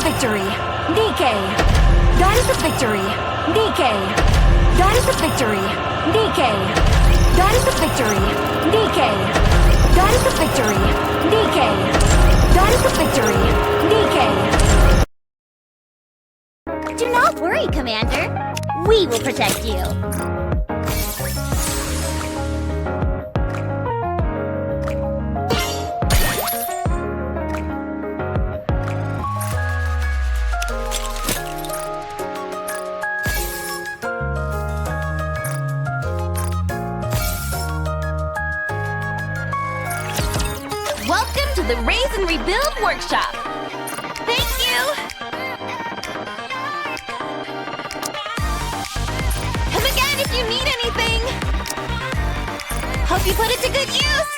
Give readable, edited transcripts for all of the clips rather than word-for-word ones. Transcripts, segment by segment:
victory. Nikke. Dinosaur victory. Nikke. Dinosaur victory. Nikke. Dinosaur victory. Nikke. Dinosaur victory. Nikke. Dinosaur victory. Nikke. Do not worry, Commander. We will protect you. Welcome to the Raise and Rebuild Workshop. Thank you. Come again if you need anything. Hope you put it to good use.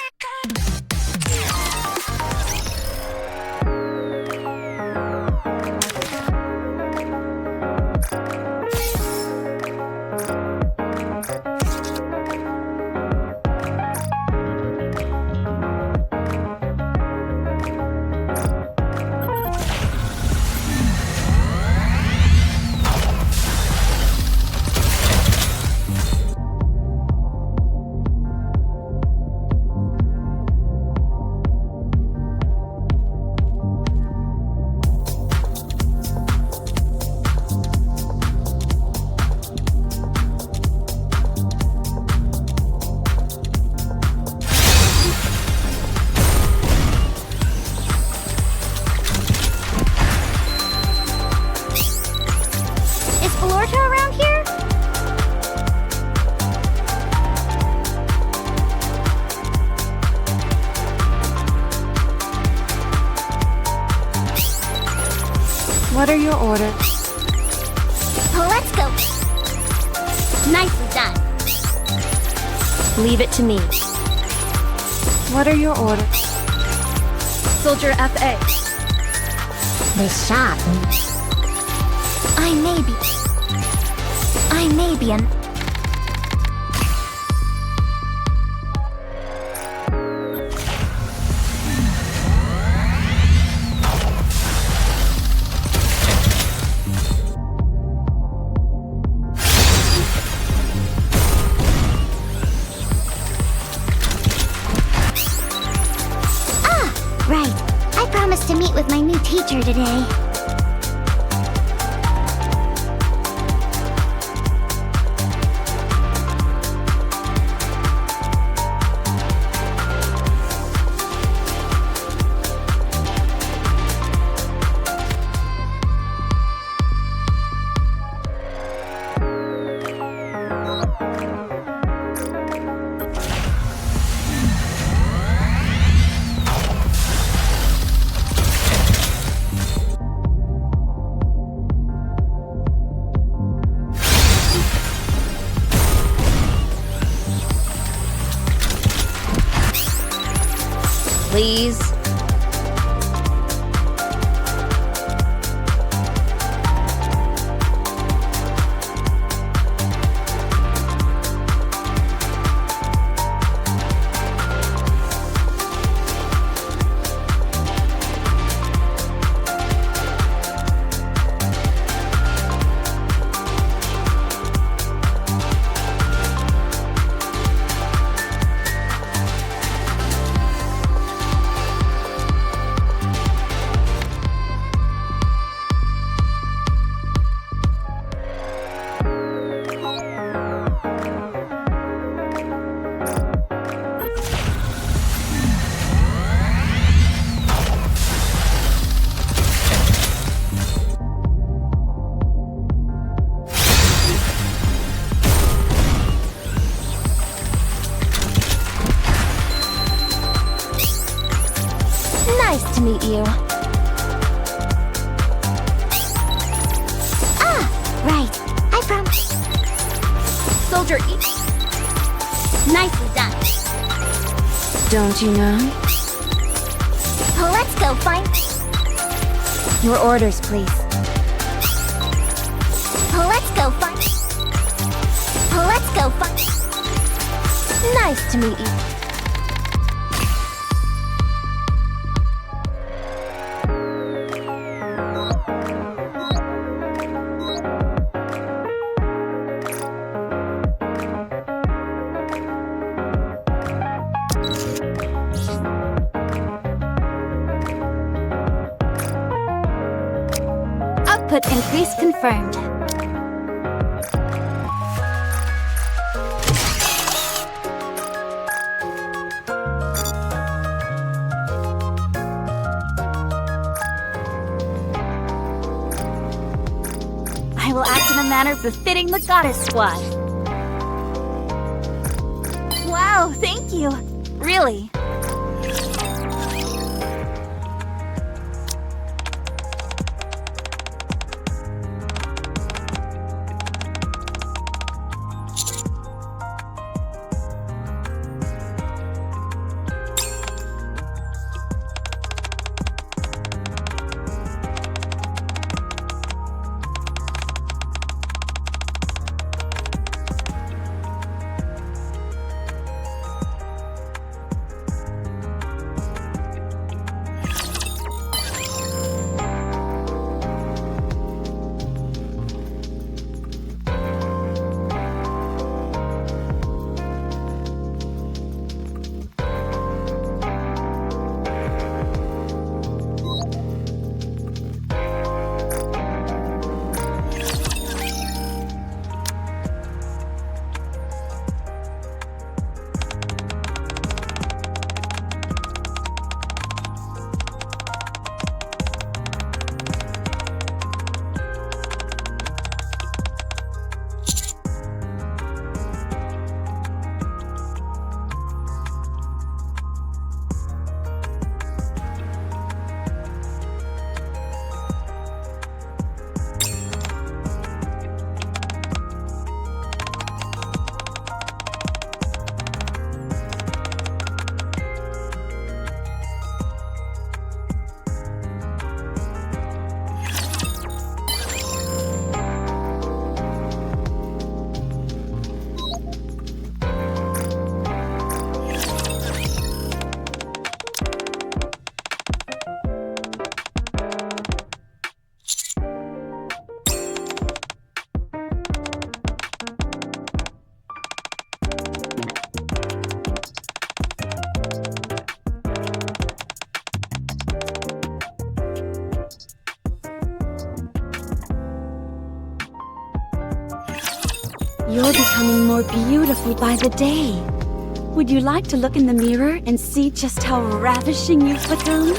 Around here? What are your orders? Let's go. Nicely done. Leave it to me. What are your orders? Soldier FA. This shot. I may be an... Right. I promised to meet with my new teacher today. Please. Nice to meet you. Right. I promise. Soldier E. Nicely done. Don't you know? Let's go find... Your orders, please. Let's go find... Let's go find... Nice to meet you. Output increase confirmed. I will act in a manner befitting the Goddess Squad. Wow, thank you. Really. You're becoming more beautiful by the day. Would you like to look in the mirror and see just how ravishing you've become?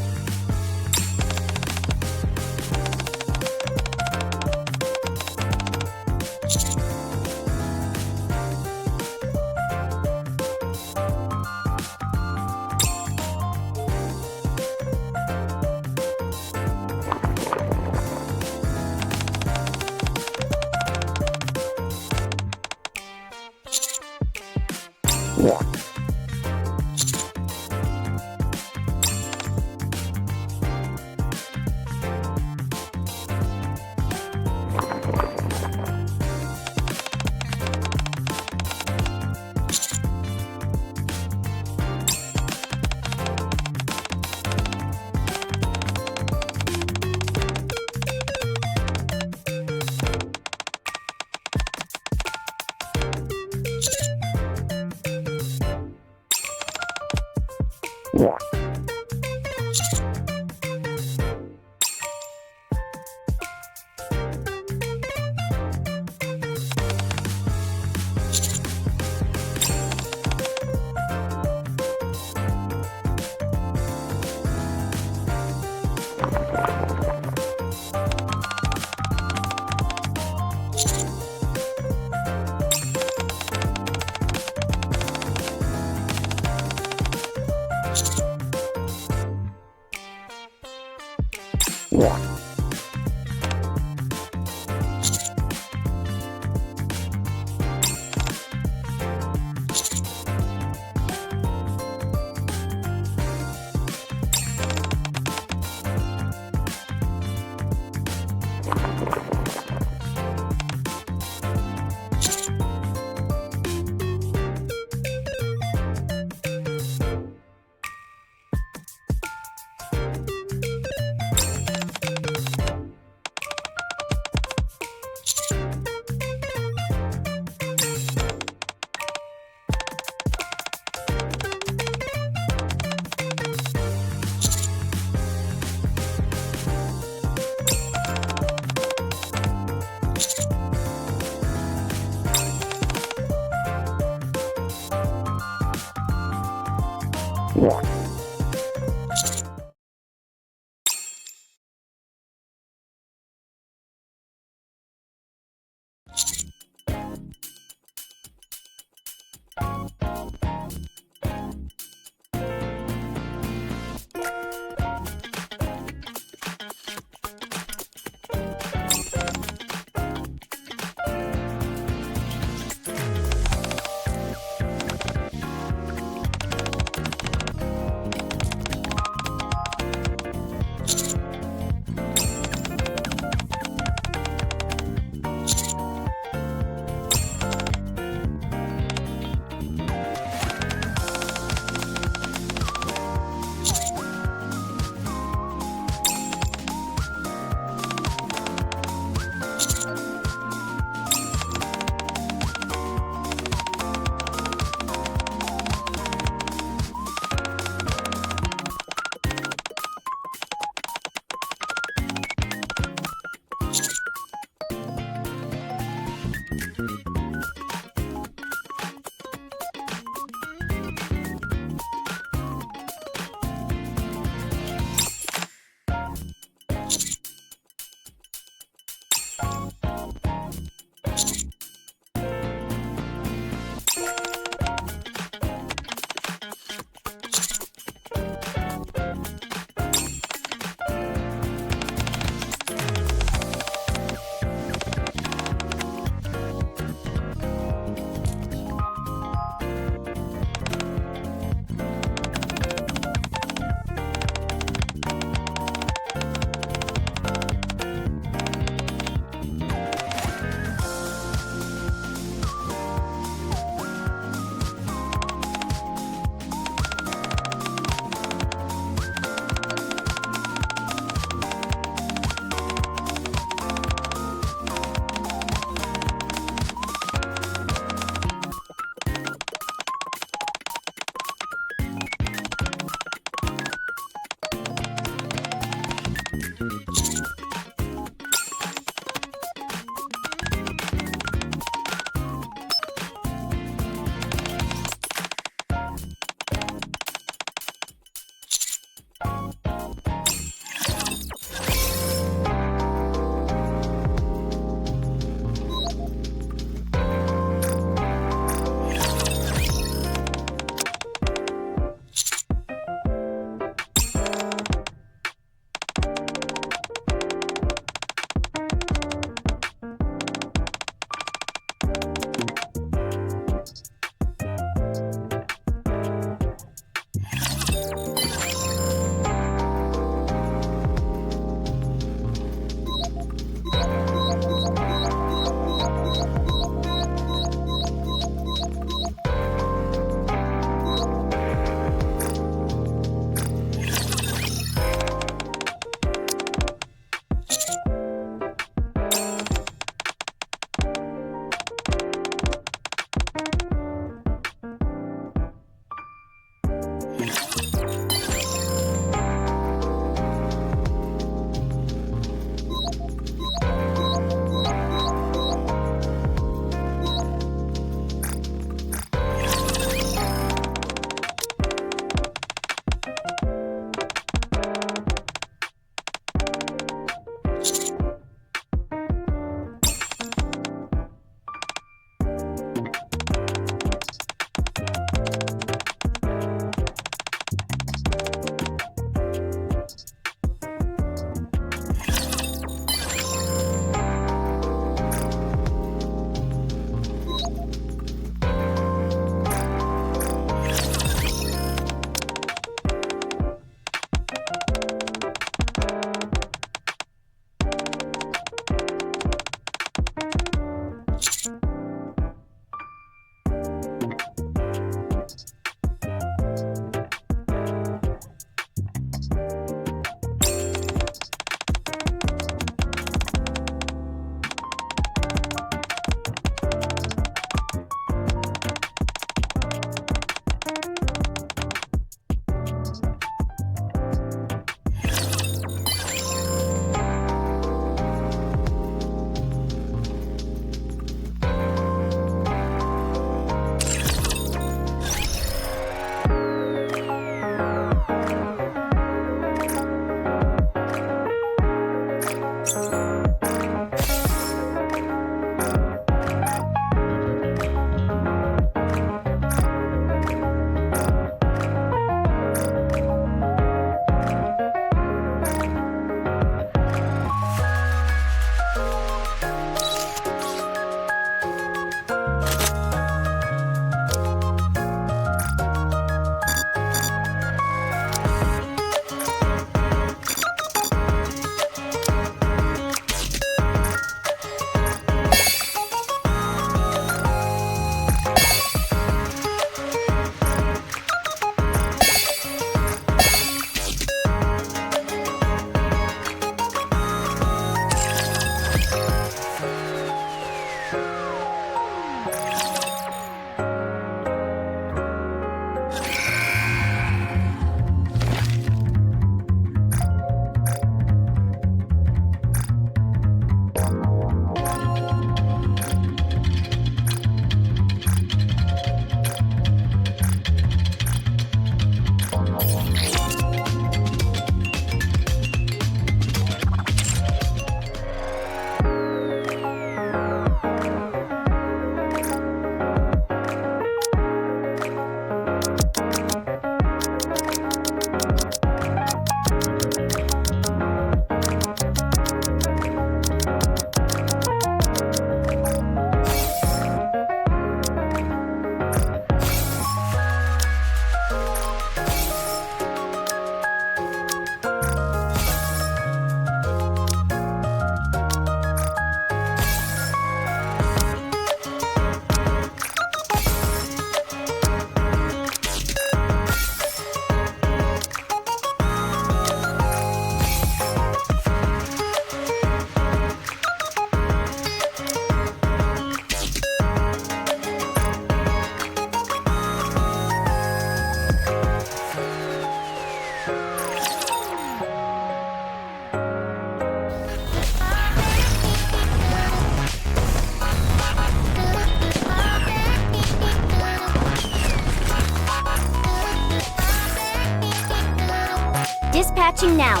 Dispatching now.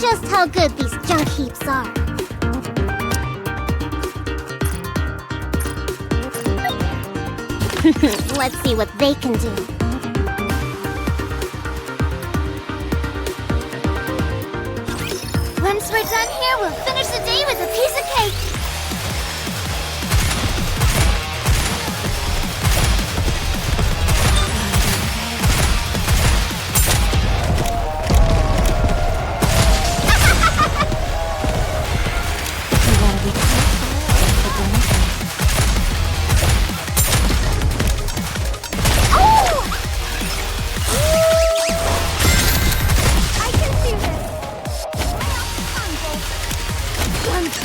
Just how good these junk heaps are. Let's see what they can do. Once we're done here, we'll finish the day with a piece of cake.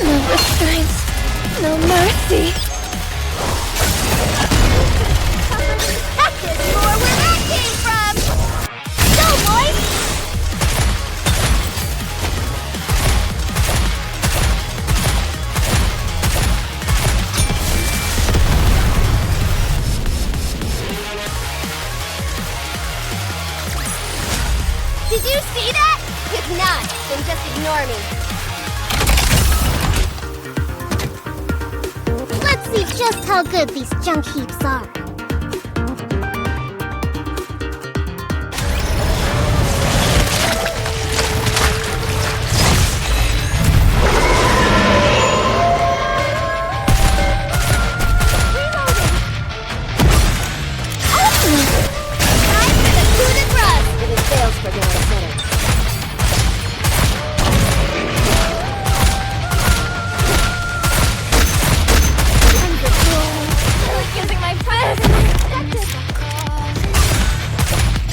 No restraints, no mercy. That is more where that came from! Go, boys! Did you see that? If not, then just ignore me. Let's see just how good these junk heaps are.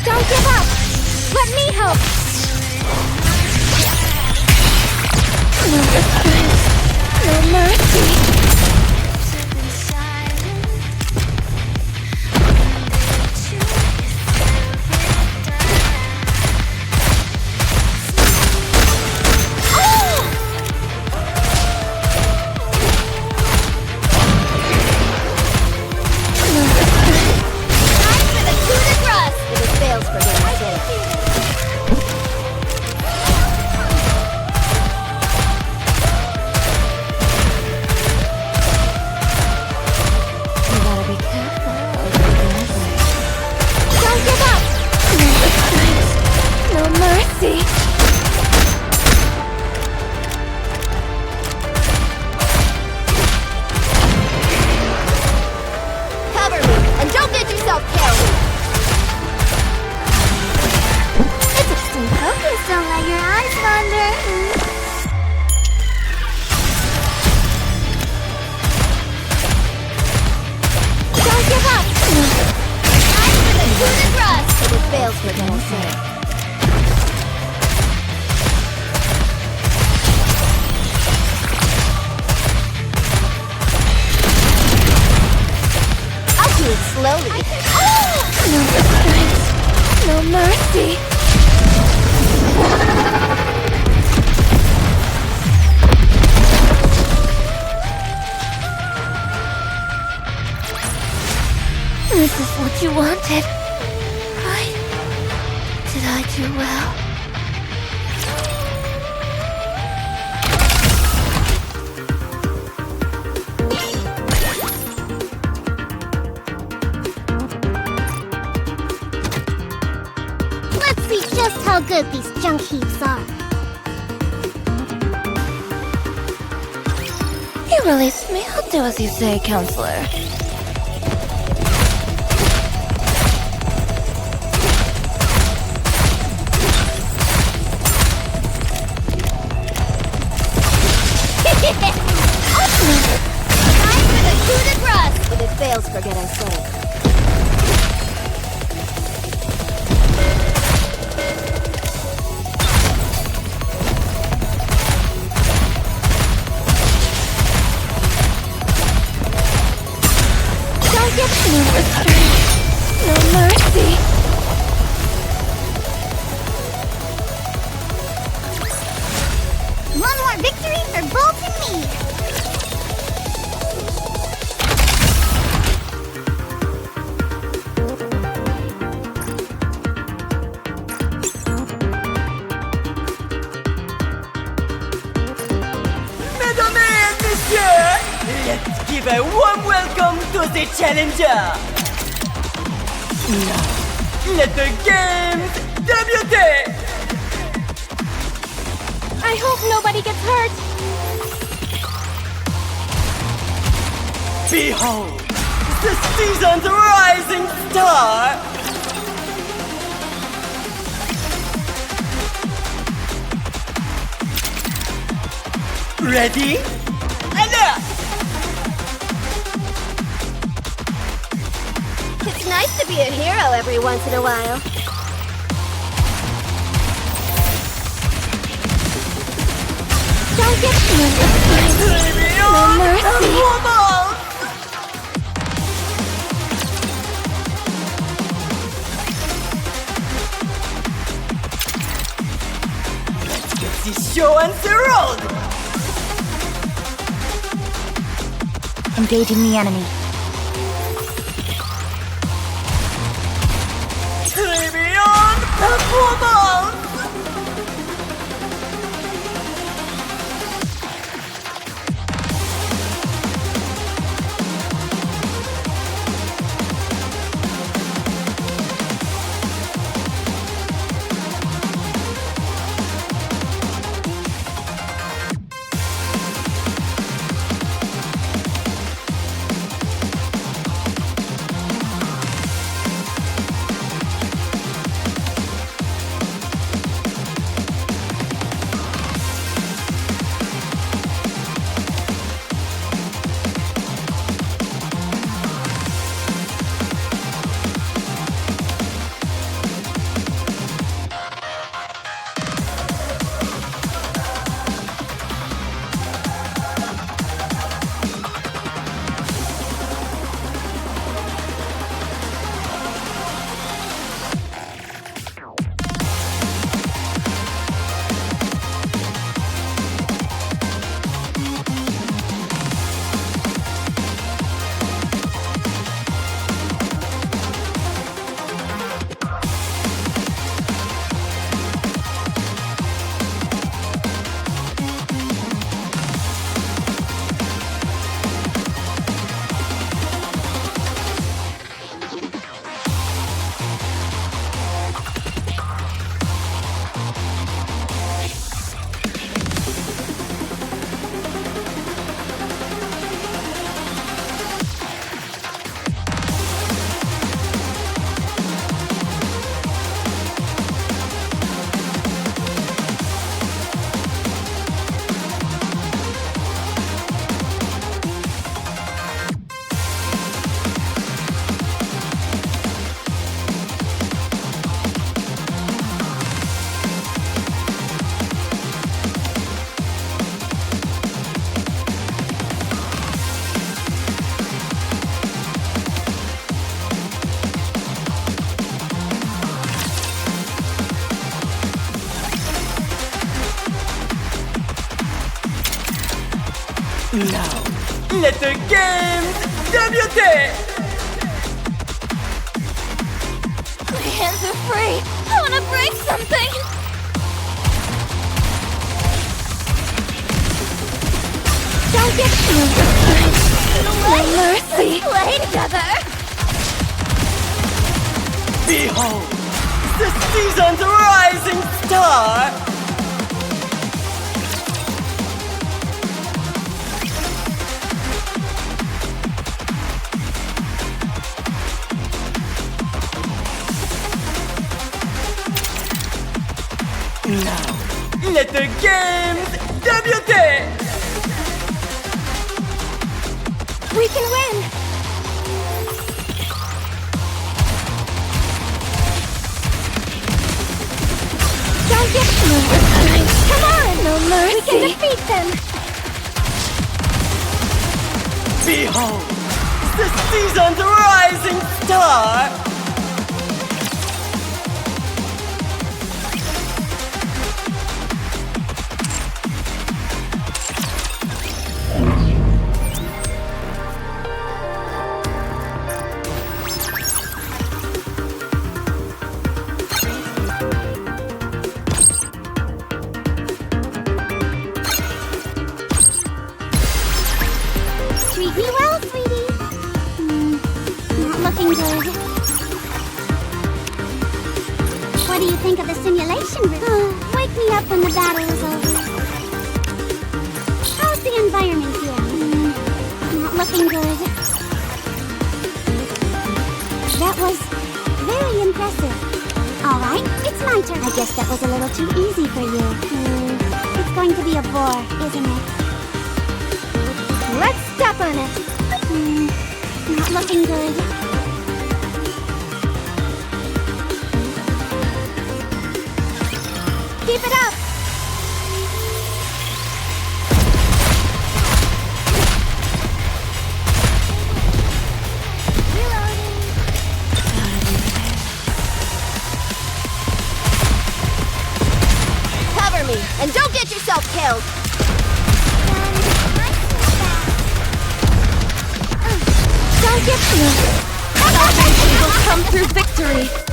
Don't give up! Let me help! No restraints, no mercy. Don't let your eyes wander. Don't give up! Time for the coup de grace! If it fails, we're gonna say. I'll do it slowly. No restraints, no mercy. This is what you wanted, right? Did I do well? Let's see just how good these junk heaps are. You released me. I'll do as you say, counselor. Time for the coup de grace! If it fails, forget I said it. One more victory for Bolt and me! Mesdames et messieurs, let's give a warm welcome to the challenger. Now, let the games debut. I hope nobody gets hurt. Behold, the season's rising star. Ready? Alert! It's nice to be a hero every once in a while. Don't get no mercy. Let's get this show on the road! Engaging the enemy. Beyond performance! Now, let the games debut! My hands are free. I want to break something. Don't get No mercy. play together! Behold, the season's rising star! Now, let the games debut! We can win! Don't get Come on! No mercy. We can defeat them! Behold, the season's rising star! of the simulation room. Wake me up when the battle is over. How's the environment here? Not looking good. That was very impressive. Alright, it's my turn. I guess that was a little too easy for you. It's going to be a bore, isn't it? Let's step on it. Not looking good. Keep it up! Cover me, and don't get yourself killed. Don't get Salvation will come through victory.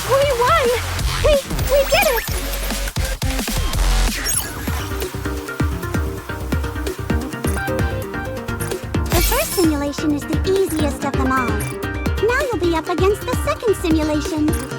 We won! We did it! The first simulation is the easiest of them all. Now you'll be up against the second simulation.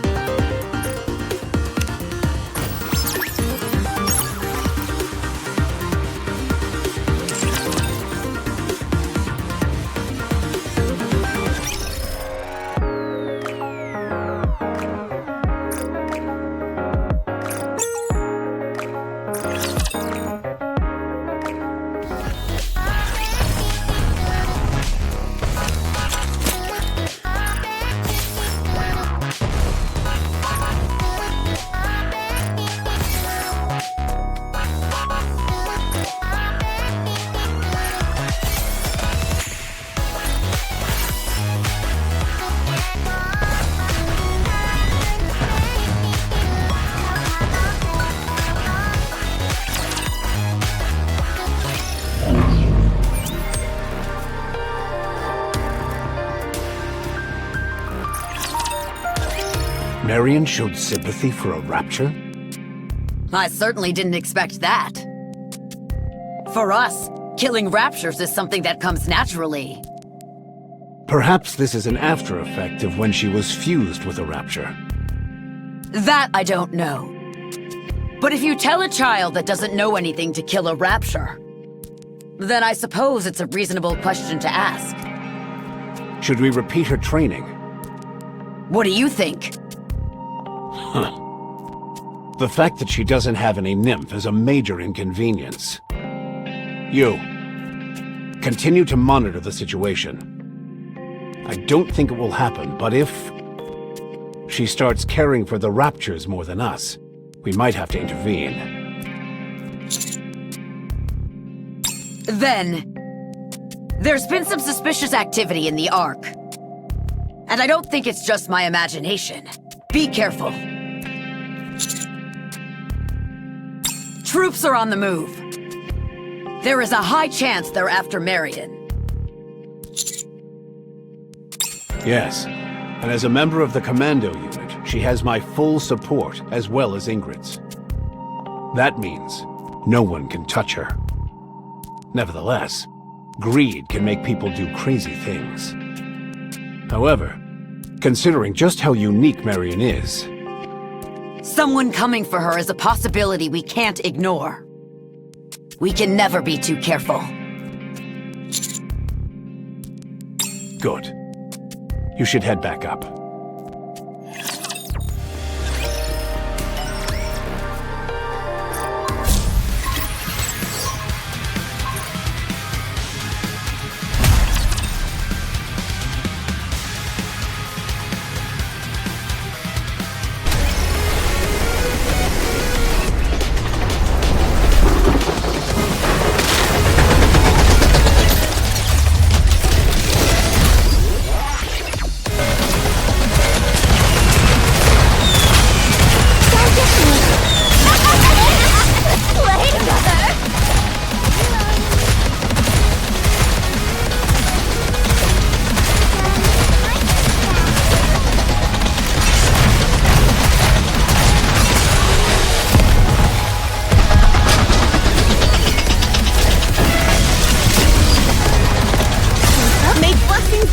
Marion showed sympathy for a rapture? I certainly didn't expect that. For us, killing raptures is something that comes naturally. Perhaps this is an after effect of when she was fused with a rapture. That I don't know. But if you tell a child that doesn't know anything to kill a rapture, then I suppose it's a reasonable question to ask. Should we repeat her training? What do you think? The fact that she doesn't have any nymph is a major inconvenience. You, continue to monitor the situation. I don't think it will happen, but if she starts caring for the raptures more than us, we might have to intervene. Then, there's been some suspicious activity in the Ark. And I don't think it's just my imagination. Be careful. Troops are on the move. There is a high chance they're after Marion. Yes, and as a member of the commando unit, she has my full support as well as Ingrid's. That means no one can touch her. Nevertheless, greed can make people do crazy things. However, considering just how unique Marion is, Someone coming for her is a possibility we can't ignore. We can never be too careful. good. You should head back up.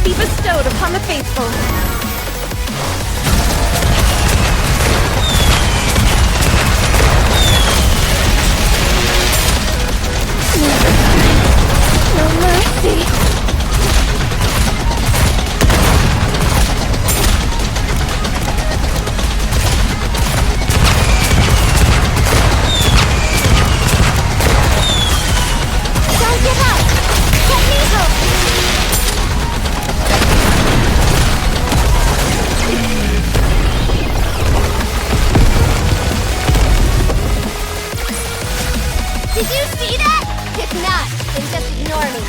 be bestowed upon the faithful. No mercy. Don't give up! Let me help! Did you see that? If not, then just ignore me.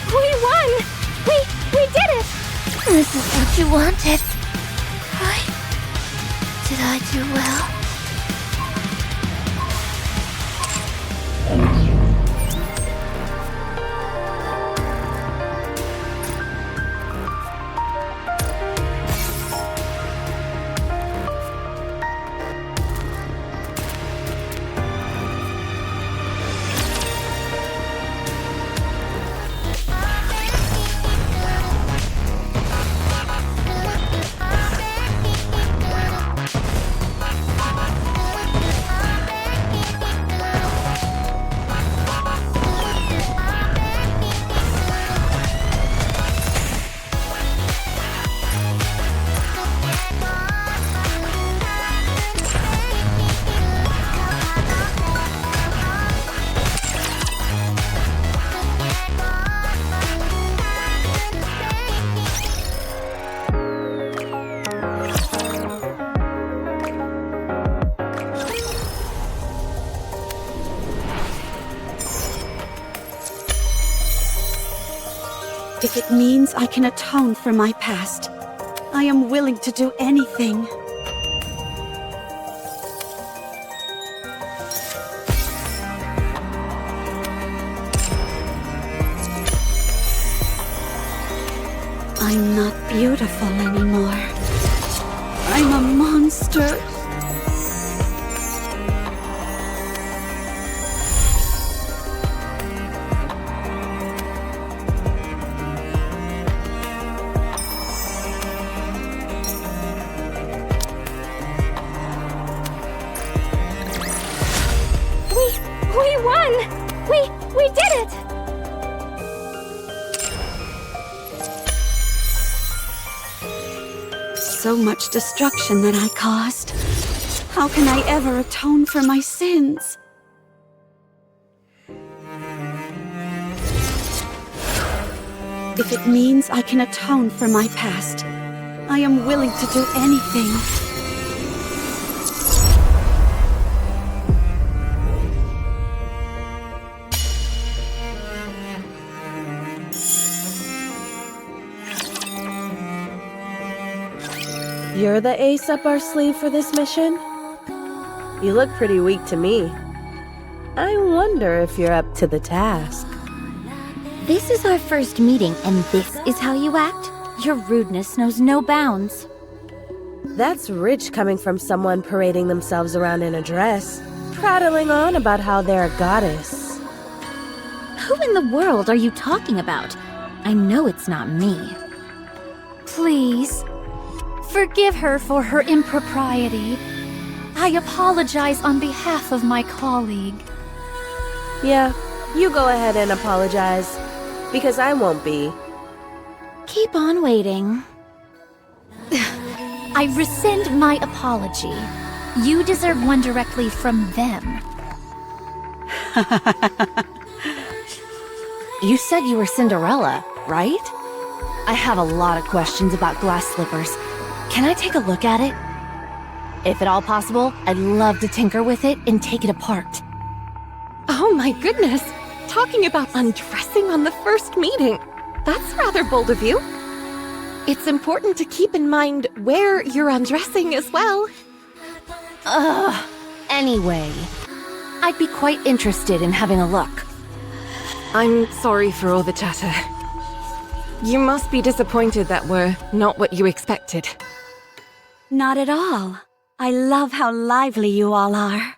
We won! We did it! This is what you wanted. Right? Did I do well? If it means I can atone for my past, I am willing to do anything. I'm not beautiful anymore. I'm a monster. We won! We did it! So much destruction that I caused. How can I ever atone for my sins? If it means I can atone for my past, I am willing to do anything. You're the ace up our sleeve for this mission? You look pretty weak to me. I wonder if you're up to the task. This is our first meeting, and this is how you act? Your rudeness knows no bounds. That's rich coming from someone parading themselves around in a dress, prattling on about how they're a goddess. Who in the world are you talking about? I know it's not me. Please, forgive her for her impropriety. I apologize on behalf of my colleague. Yeah, you go ahead and apologize, because I won't be. Keep on waiting. I rescind my apology. You deserve one directly from them. You said you were Cinderella, right? I have a lot of questions about glass slippers. Can I take a look at it? If at all possible, I'd love to tinker with it and take it apart. Oh my goodness! Talking about undressing on the first meeting. That's rather bold of you. It's important to keep in mind where you're undressing as well. Anyway, I'd be quite interested in having a look. I'm sorry for all the chatter. You must be disappointed that we're not what you expected. Not at all. I love how lively you all are.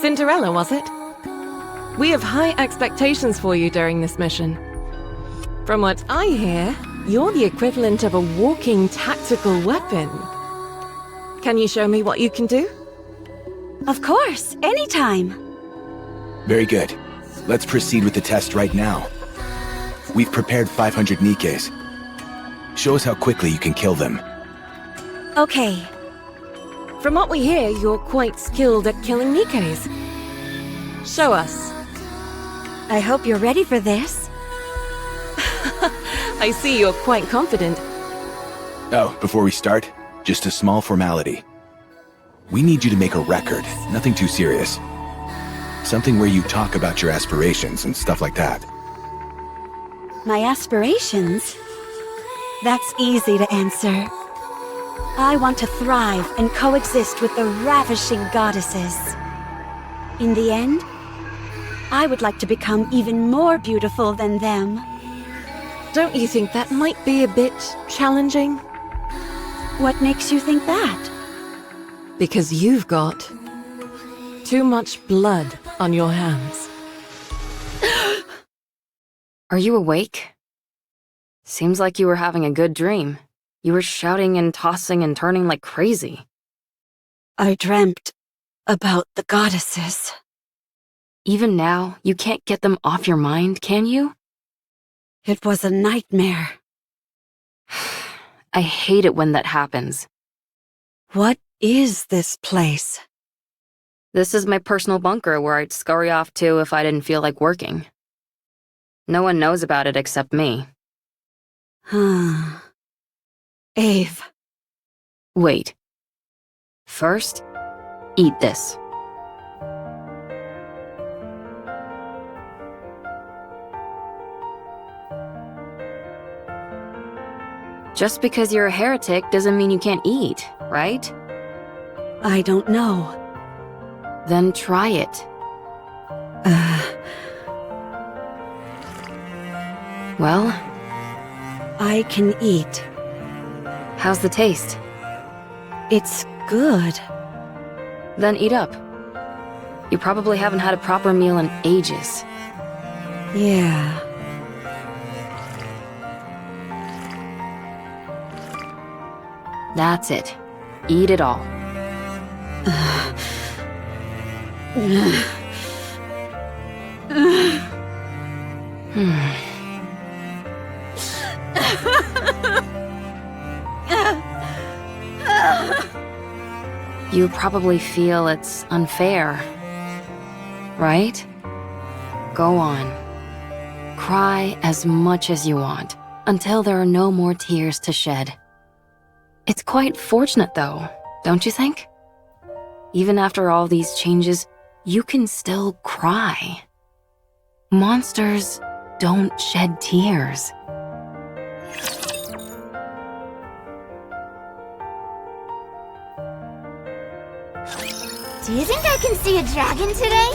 Cinderella, was it? We have high expectations for you during this mission. From what I hear, you're the equivalent of a walking tactical weapon. Can you show me what you can do? Of course, anytime. Very good. Let's proceed with the test right now. We've prepared 500 Nikkes. Show us how quickly you can kill them. Okay. From what we hear, you're quite skilled at killing Nikkes. Show us. I hope you're ready for this. I see you're quite confident. Oh, before we start, just a small formality. We need you to make a record, nothing too serious. Something where you talk about your aspirations and stuff like that. My aspirations? That's easy to answer. I want to thrive and coexist with the ravishing goddesses. In the end, I would like to become even more beautiful than them. Don't you think that might be a bit challenging? What makes you think that? Because you've got too much blood on your hands. Are you awake? Seems like you were having a good dream. You were shouting and tossing and turning like crazy. I dreamt about the goddesses. Even now, you can't get them off your mind, can you? It was a nightmare. I hate it when that happens. What is this place? This is my personal bunker where I'd scurry off to if I didn't feel like working. No one knows about it except me. Ave. Wait. First, eat this. Just because you're a heretic doesn't mean you can't eat, right? I don't know. Then try it. Well? I can eat. How's the taste? It's good. Then eat up. You probably haven't had a proper meal in ages. Yeah. That's it. Eat it all. You probably feel it's unfair, right? Go on. Cry as much as you want, until there are no more tears to shed. It's quite fortunate though, don't you think? Even after all these changes, you can still cry. Monsters don't shed tears. Do you think I can see a dragon today?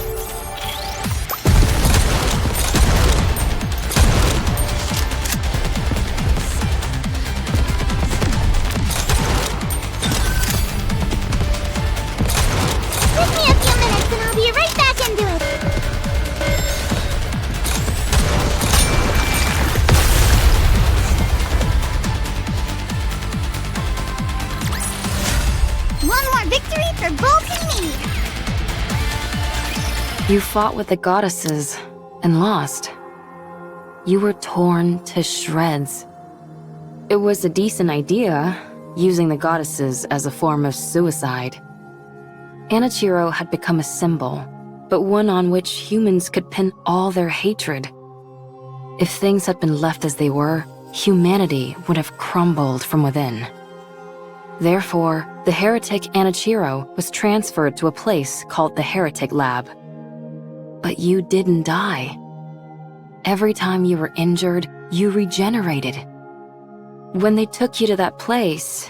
Give me a few minutes and I'll be right back into it. One more victory for Bolt and me. You fought with the goddesses and lost. You were torn to shreds. It was a decent idea, using the goddesses as a form of suicide. Anichiro had become a symbol, but one on which humans could pin all their hatred. If things had been left as they were, humanity would have crumbled from within. Therefore, the heretic Anichiro was transferred to a place called the Heretic Lab. But you didn't die. Every time you were injured, you regenerated. When they took you to that place,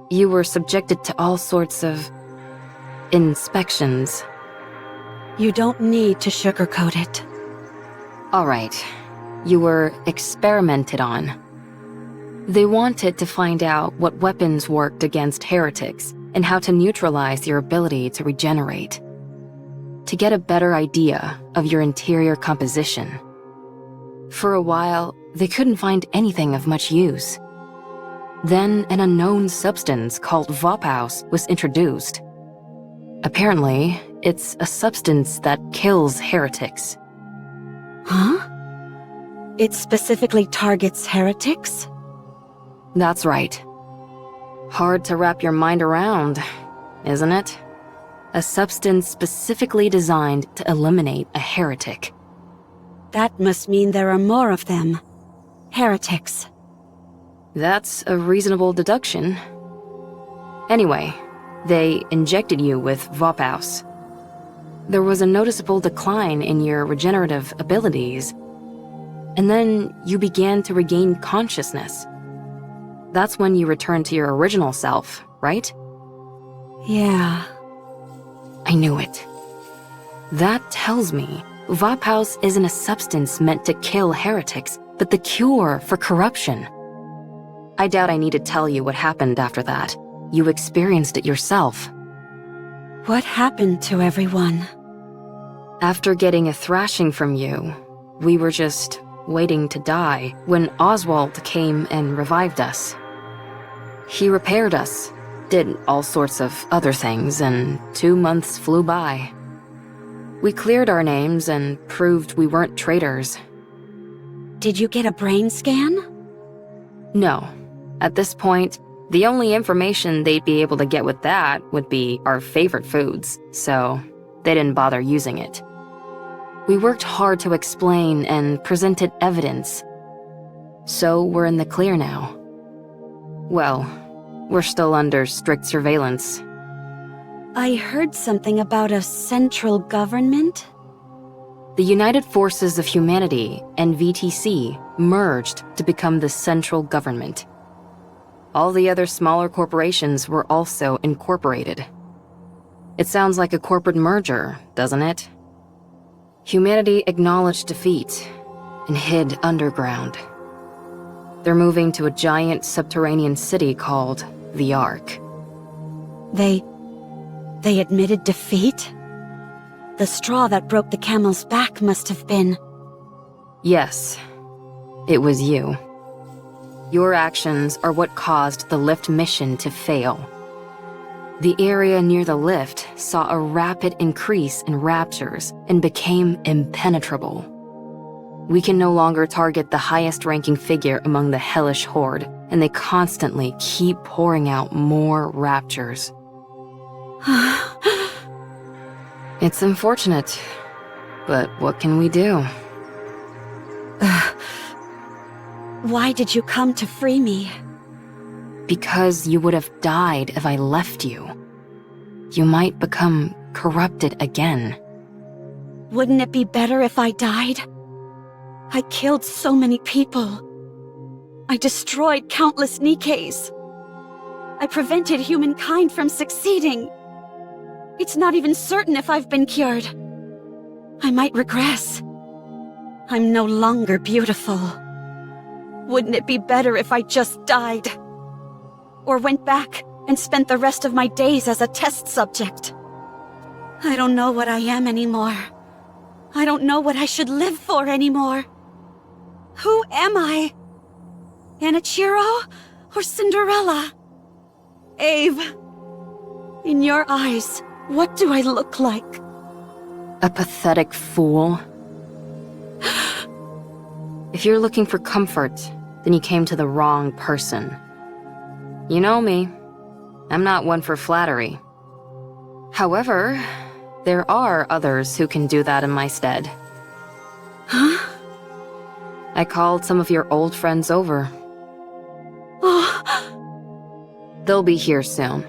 you were subjected to all sorts of inspections. You don't need to sugarcoat it. All right, you were experimented on. They wanted to find out what weapons worked against heretics and how to neutralize your ability to regenerate. to get a better idea of your interior composition. For a while, they couldn't find anything of much use. Then an unknown substance called Vophaus was introduced. Apparently, it's a substance that kills heretics. Huh? It specifically targets heretics? That's right. Hard to wrap your mind around, isn't it? A substance specifically designed to eliminate a heretic. That must mean there are more of them. Heretics. That's a reasonable deduction. Anyway, they injected you with Vophaus. There was a noticeable decline in your regenerative abilities, and then you began to regain consciousness. That's when you returned to your original self, right? Yeah. I knew it. That tells me Vophaus isn't a substance meant to kill heretics, but the cure for corruption. I doubt I need to tell you what happened after that. You experienced it yourself. What happened to everyone? After getting a thrashing from you, we were just waiting to die when Oswald came and revived us. He repaired us, did all sorts of other things, and 2 months flew by. We cleared our names and proved we weren't traitors. Did you get a brain scan? No. At this point, the only information they'd be able to get with that would be our favorite foods, so they didn't bother using it. We worked hard to explain and presented evidence, so we're in the clear now. Well, we're still under strict surveillance. I heard something about a central government? The United Forces of Humanity and VTC merged to become the central government. All the other smaller corporations were also incorporated. It sounds like a corporate merger, doesn't it? Humanity acknowledged defeat and hid underground. They're moving to a giant subterranean city called the Ark. They admitted defeat? The straw that broke the camel's back must have been... Yes, it was you. Your actions are what caused the lift mission to fail. The area near the lift saw a rapid increase in raptures and became impenetrable. We can no longer target the highest-ranking figure among the hellish horde, and they constantly keep pouring out more raptures. It's unfortunate, but what can we do? Why did you come to free me? Because you would have died if I left you. You might become corrupted again. Wouldn't it be better if I died? I killed so many people. I destroyed countless Nikkes. I prevented humankind from succeeding. It's not even certain if I've been cured. I might regress. I'm no longer beautiful. Wouldn't it be better if I just died? Or went back and spent the rest of my days as a test subject? I don't know what I am anymore. I don't know what I should live for anymore. Who am I? Anichiro or Cinderella? Ave, in your eyes, what do I look like? A pathetic fool. If you're looking for comfort, then you came to the wrong person. You know me. I'm not one for flattery. However, there are others who can do that in my stead. Huh? I called some of your old friends over. Oh. They'll be here soon.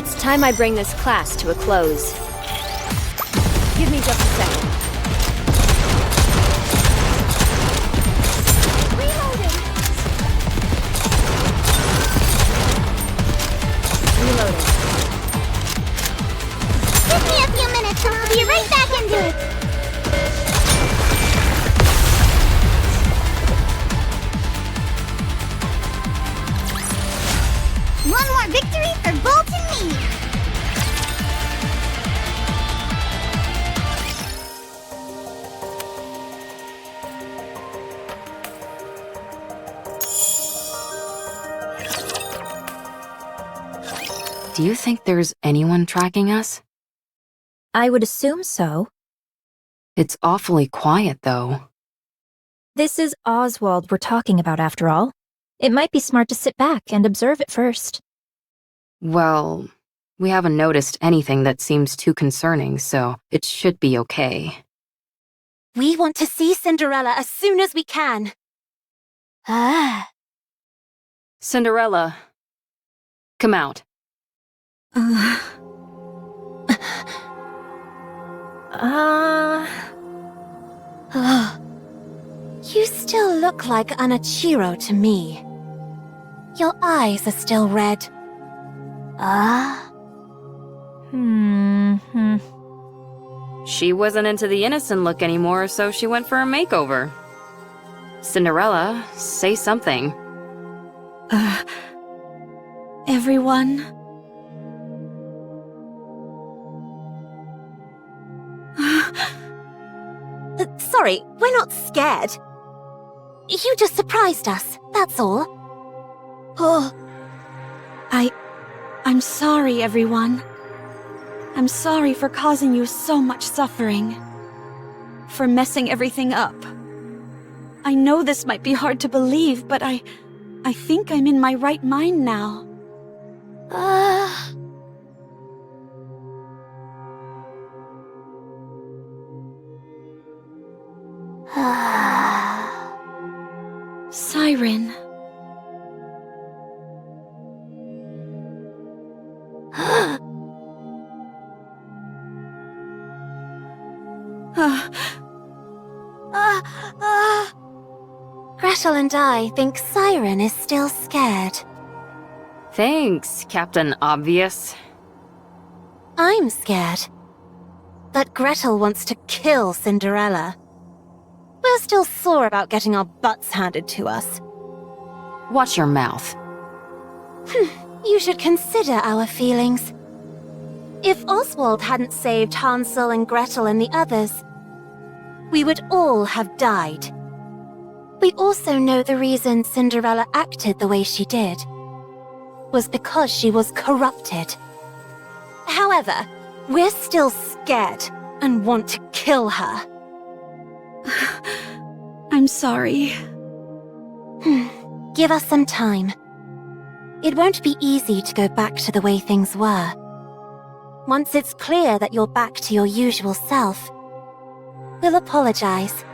It's time I bring this class to a close. Give me just a second. Reloading! Reloading. Give me a few minutes and I'll be right back into it! One more victory for Bolt and me! Do you think there's anyone tracking us? I would assume so. It's awfully quiet, though. This is Oswald we're talking about, after all. It might be smart to sit back and observe it first. Well, we haven't noticed anything that seems too concerning, so it should be okay. We want to see Cinderella as soon as we can. Cinderella, come out. You still look like Anachiro to me. Your eyes are still red. She wasn't into the innocent look anymore, so she went for a makeover. Cinderella, say something. Everyone. Sorry, we're not scared. You just surprised us, that's all. I'm sorry, everyone. I'm sorry for causing you so much suffering. For messing everything up. I know this might be hard to believe, but I think I'm in my right mind now. Siren. Gretel and I think Siren is still scared. Thanks, Captain Obvious. I'm scared. That Gretel wants to kill Cinderella. We're still sore about getting our butts handed to us. Watch your mouth. You should consider our feelings. If Oswald hadn't saved Hansel and Gretel and the others, we would all have died. We also know the reason Cinderella acted the way she did was because she was corrupted. However, we're still scared and want to kill her. I'm sorry. Give us some time. It won't be easy to go back to the way things were. Once it's clear that you're back to your usual self, we'll apologize.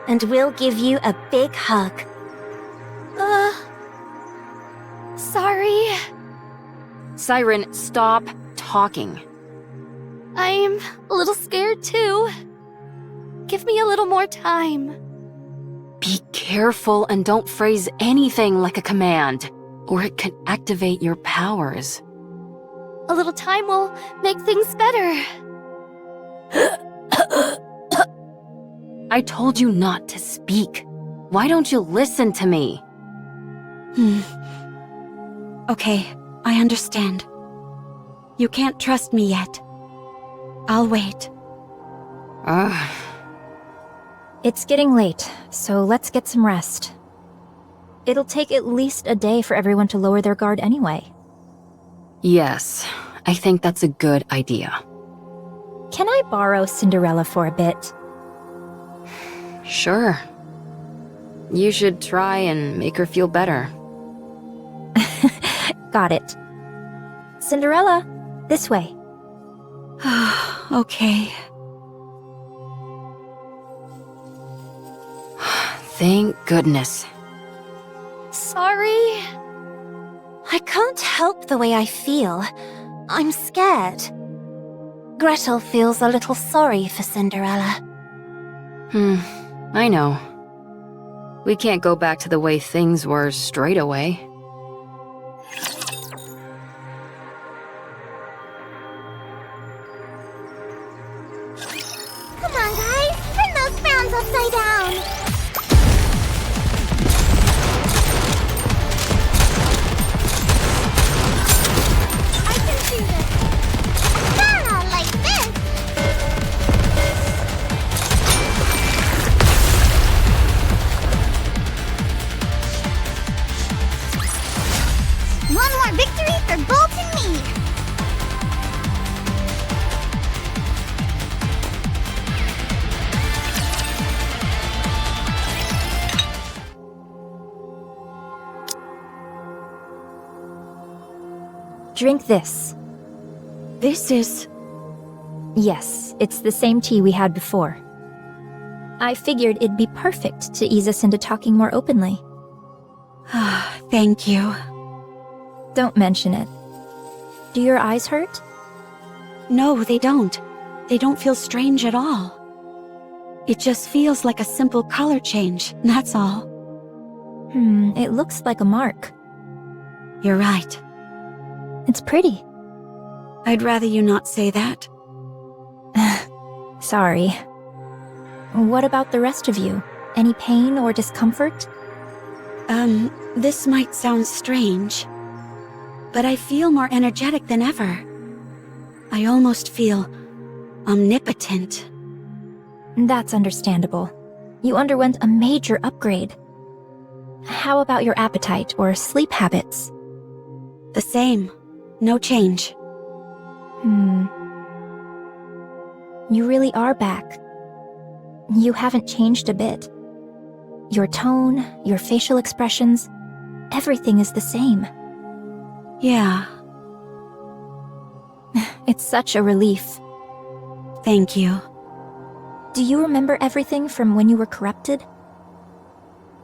And we'll give you a big hug. Sorry. Siren, stop talking. I'm a little scared too. Give me a little more time. Be careful and don't phrase anything like a command, or it can activate your powers. A little time will make things better. I told you not to speak. Why don't you listen to me? Okay, I understand. You can't trust me yet. I'll wait. It's getting late, so let's get some rest. It'll take at least a day for everyone to lower their guard anyway. Yes, I think that's a good idea. Can I borrow Cinderella for a bit? Sure. You should try and make her feel better. Got it. Cinderella, this way. Okay. Thank goodness. Sorry. I can't help the way I feel. I'm scared. Gretel feels a little sorry for Cinderella. I know. We can't go back to the way things were straight away. Come on, guys! Turn those frowns upside down! I can see this! Ah, like this! One more victory for Bolt and me! Drink this. This is... Yes, it's the same tea we had before. I figured it'd be perfect to ease us into talking more openly. Thank you. Don't mention it. Do your eyes hurt? No, they don't. They don't feel strange at all. It just feels like a simple color change, that's all. It looks like a mark. You're right. It's pretty. I'd rather you not say that. Sorry. What about the rest of you? Any pain or discomfort? This might sound strange, but I feel more energetic than ever. I almost feel omnipotent. That's understandable. You underwent a major upgrade. How about your appetite or sleep habits? The same. No change. You really are back. You haven't changed a bit. Your tone, your facial expressions, everything is the same. Yeah. It's such a relief. Thank you. Do you remember everything from when you were corrupted?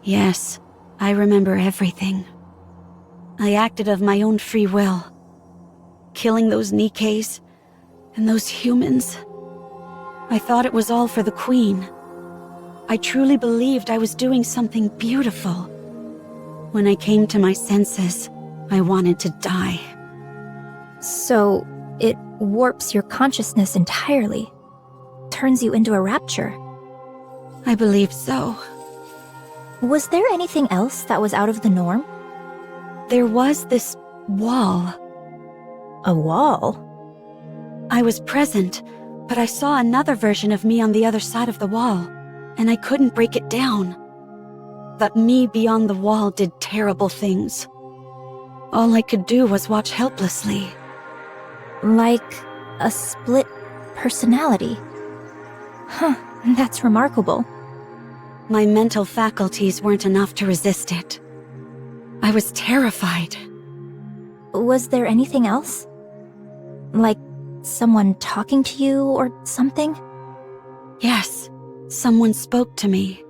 Yes, I remember everything. I acted of my own free will. Killing those Nikkes and those humans. I thought it was all for the Queen. I truly believed I was doing something beautiful. When I came to my senses, I wanted to die. So, it warps your consciousness entirely. Turns you into a rapture. I believe so. Was there anything else that was out of the norm? There was this wall. A wall? I was present, but I saw another version of me on the other side of the wall, and I couldn't break it down. That me beyond the wall did terrible things. All I could do was watch helplessly. Like a split personality. Huh, that's remarkable. My mental faculties weren't enough to resist it. I was terrified. Was there anything else? Like someone talking to you or something? Yes, someone spoke to me.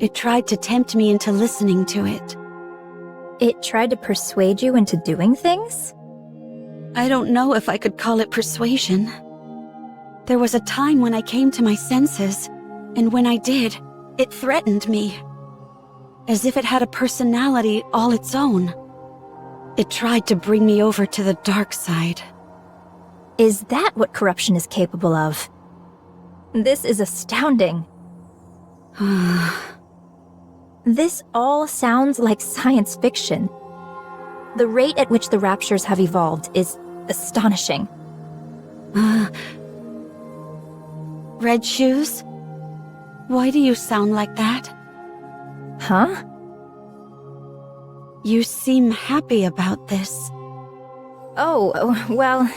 It tried to tempt me into listening to it. It tried to persuade you into doing things? I don't know if I could call it persuasion. There was a time when I came to my senses, and when I did, it threatened me. As if it had a personality all its own. It tried to bring me over to the dark side. Is that what corruption is capable of? This is astounding. This all sounds like science fiction. The rate at which the raptures have evolved is astonishing. Red shoes? Why do you sound like that? Huh? You seem happy about this. Oh, well...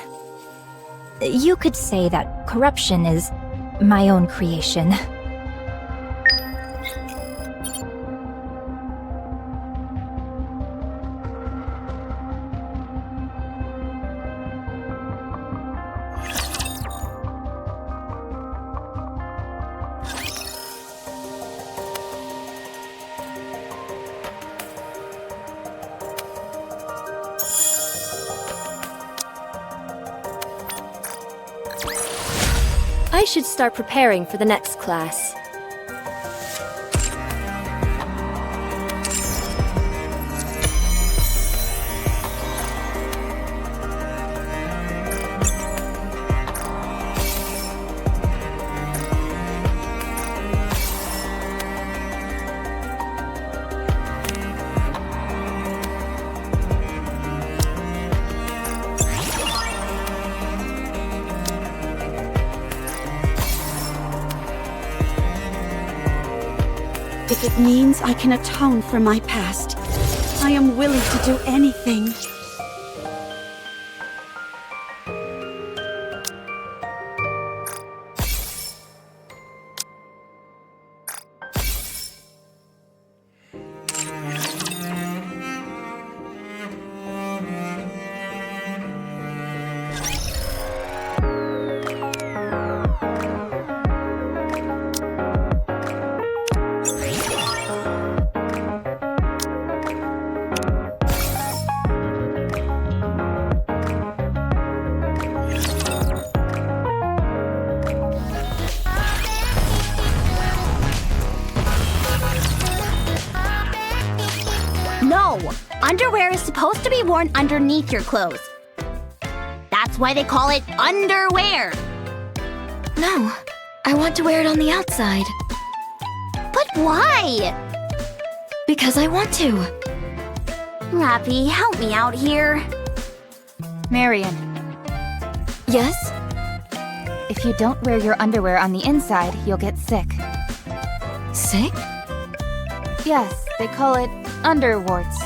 You could say that corruption is my own creation. I should start preparing for the next class. If it means I can atone for my past, I am willing to do anything. No! Underwear is supposed to be worn underneath your clothes. That's why they call it underwear. No, I want to wear it on the outside. But why? Because I want to. Lappy, help me out here. Marion, Yes? if you don't wear your underwear on the inside, you'll get sick. Sick? Yes, they call it underwarts.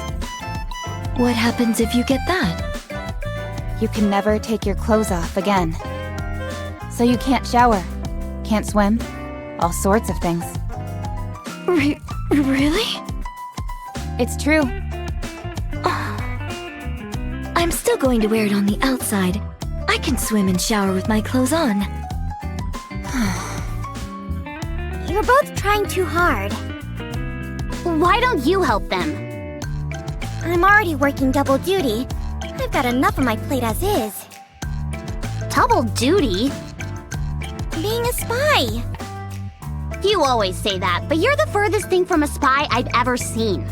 What happens if you get that? You can never take your clothes off again. So you can't shower, can't swim, all sorts of things. Really? It's true. I'm still going to wear it on the outside. I can swim and shower with my clothes on. You're both trying too hard. Why don't you help them? I'm already working double duty. I've got enough on my plate as is. Double duty? Being a spy. You always say that, but you're the furthest thing from a spy I've ever seen.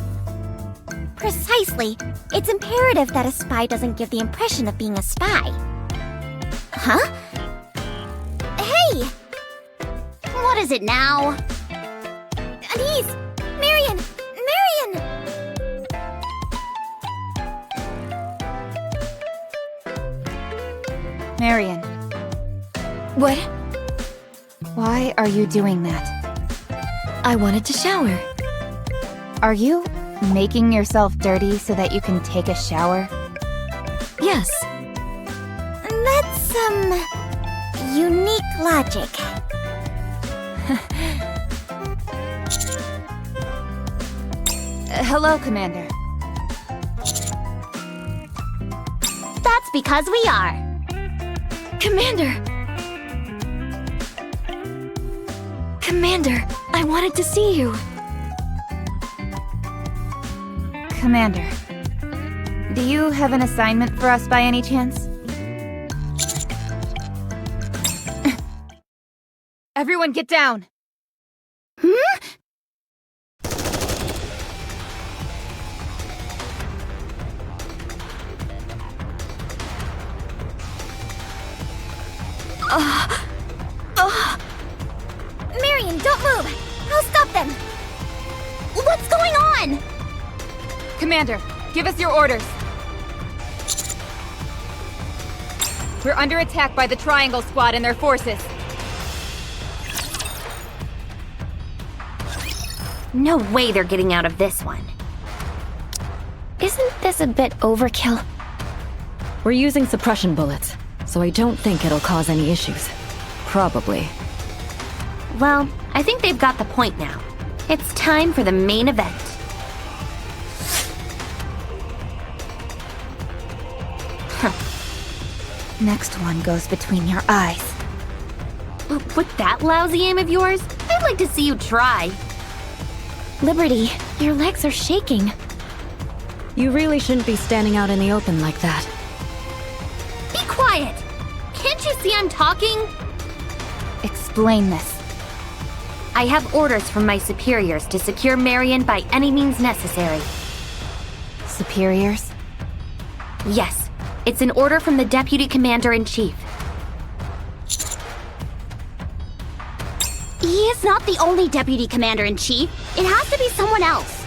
Precisely. It's imperative that a spy doesn't give the impression of being a spy. Huh? Hey! What is it now? Anise! Marion! Marion! Marion, What? why are you doing that? I wanted to shower. Are you making yourself dirty so that you can take a shower? Yes. That's, unique logic. Hello, Commander. That's because we are. Commander! Commander, I wanted to see you. Commander, do you have an assignment for us by any chance? Everyone get down! Marion, don't move! I'll stop them! What's going on? Commander, give us your orders. We're under attack by the Triangle Squad and their forces. No way they're getting out of this one. Isn't this a bit overkill? We're using suppression bullets, so I don't think it'll cause any issues. Probably. Well, I think they've got the point now. It's time for the main event. Next one goes between your eyes. With that lousy aim of yours, I'd like to see you try. Liberty, your legs are shaking. You really shouldn't be standing out in the open like that. Be quiet! Can't you see I'm talking? Explain this. I have orders from my superiors to secure Marion by any means necessary. Superiors? Yes, it's an order from the Deputy Commander-in-Chief. He is not the only Deputy Commander-in-Chief. It has to be someone else.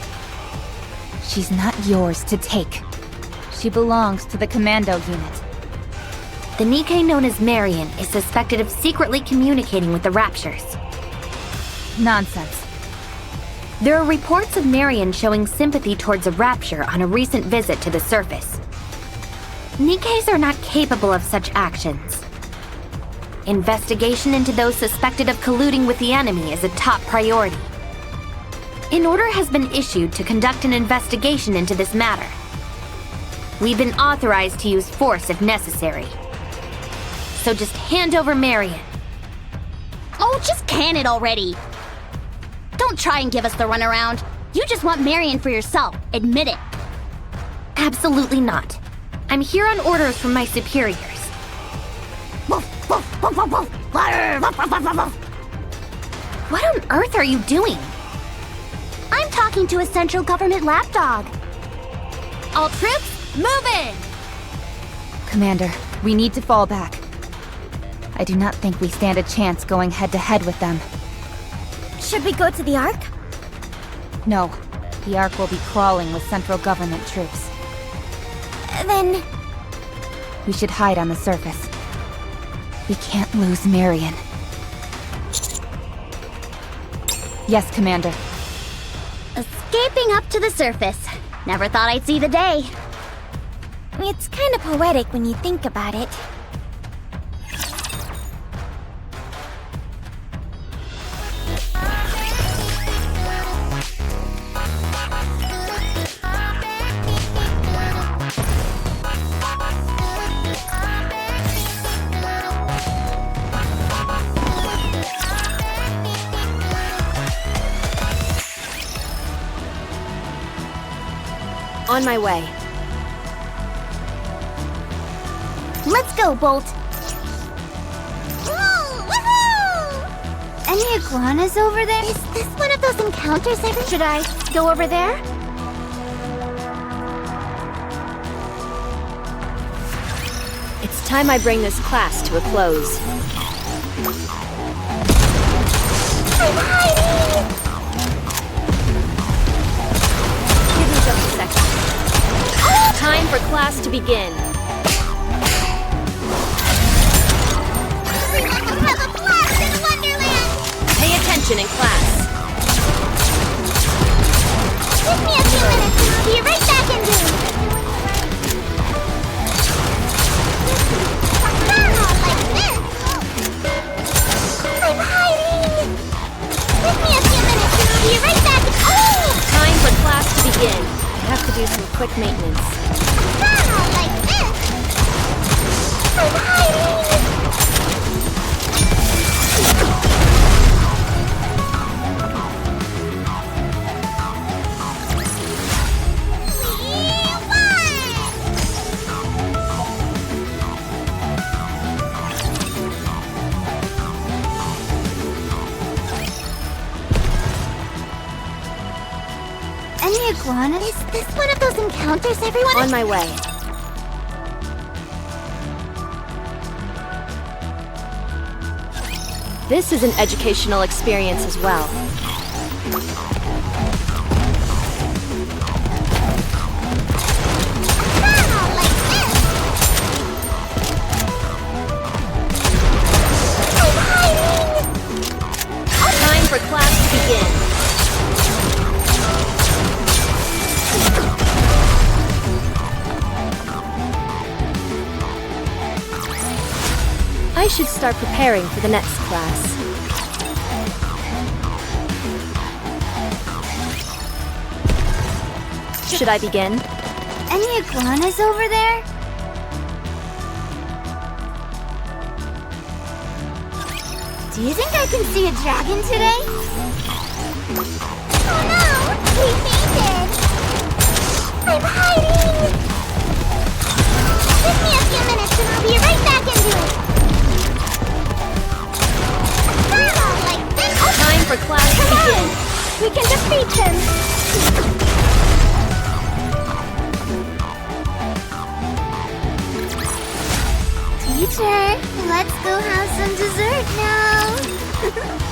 She's not yours to take. She belongs to the commando unit. The Nikke known as Marion is suspected of secretly communicating with the Raptures. Nonsense. There are reports of Marion showing sympathy towards a Rapture on a recent visit to the surface. Nikkes are not capable of such actions. Investigation into those suspected of colluding with the enemy is a top priority. An order has been issued to conduct an investigation into this matter. We've been authorized to use force if necessary. So just hand over Marion. Oh, just can it already! Don't try and give us the runaround. You just want Marion for yourself. Admit it. Absolutely not. I'm here on orders from my superiors. What on earth are you doing? I'm talking to a central government lapdog. All troops, move in! Commander, we need to fall back. I do not think we stand a chance going head-to-head with them. Should we go to the Ark? No. The Ark will be crawling with central government troops. Then... we should hide on the surface. We can't lose Marion. Yes, Commander. Escaping up to the surface. Never thought I'd see the day. It's kind of poetic when you think about it. On my way. Let's go, Bolt. Any iguanas over there? Is this one of those encounters ever? Should I go over there? It's time I bring this class to a close. I'm hiding! Give me just a second. Time for class to begin. Have a blast in Wonderland! Pay attention in class. Give me a few minutes and I'll be right back in room. Like this. I'm hiding! Give me a few minutes and I'll be right back in... Oh! Time for class to begin. I have to do some quick maintenance. Like this. I'm hiding! Any iguana? Is this one of those encounters everyone... On my way. This is an educational experience as well. Time for class to begin. I should start preparing for the next class. Should I begin? Any iguanas over there? Do you think I can see a dragon today? Oh no! He fainted! I'm hiding! Give me a few minutes and I'll be right back into it! We can defeat him! Teacher, let's go have some dessert now!